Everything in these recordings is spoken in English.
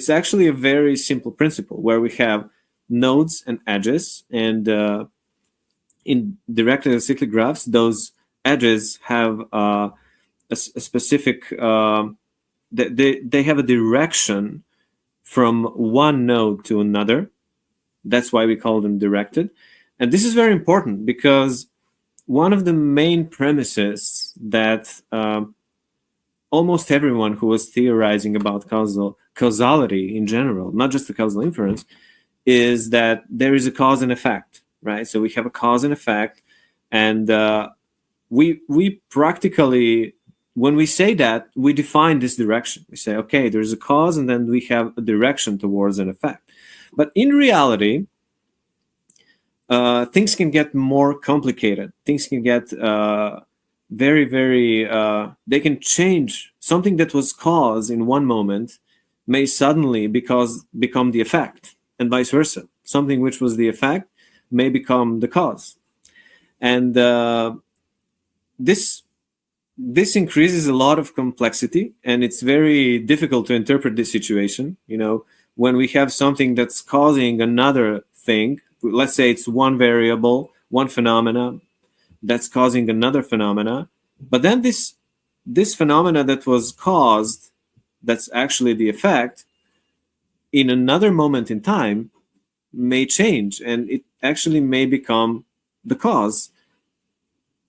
it's actually a very simple principle where we have nodes and edges, and in directed acyclic graphs, those edges have a specific, they have a direction from one node to another. That's why we call them directed. And this is very important because one of the main premises that almost everyone who was theorizing about causality in general, not just the causal inference, is that there is a cause and effect, right? So we have a cause and effect, and we practically, when we say that, we define this direction. We say, okay, there's a cause, and then we have a direction towards an effect. But in reality, things can get more complicated. Things can get very, very, they can change. Something that was cause in one moment may suddenly become the effect, and vice versa. Something which was the effect may become the cause. And this increases a lot of complexity, and it's very difficult to interpret this situation. You know, when we have something that's causing another thing, let's say it's one variable, one phenomena that's causing another phenomena, but then this phenomena that was caused, that's actually the effect, in another moment in time may change, and it actually may become the cause,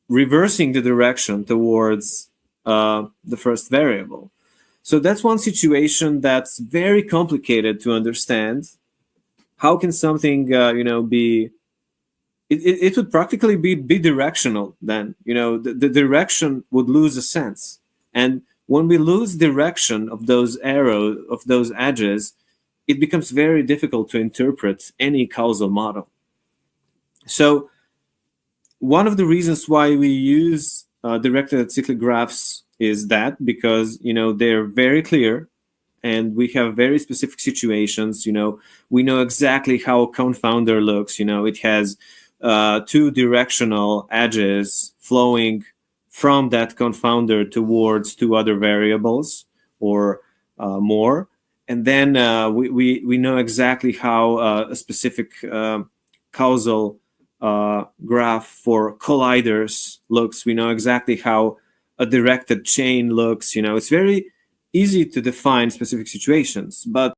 reversing the direction towards the first variable. So that's one situation that's very complicated to understand. How can something, be? It would practically be bidirectional. Then, the direction would lose a sense, and when we lose direction of those arrows, of those edges, it becomes very difficult to interpret any causal model. So one of the reasons why we use directed acyclic graphs is that because they're very clear, and we have very specific situations. We know exactly how a confounder looks. It has two directional edges flowing from that confounder towards two other variables or more. And then we know exactly how a specific causal graph for colliders looks. We know exactly how a directed chain looks. It's very easy to define specific situations, but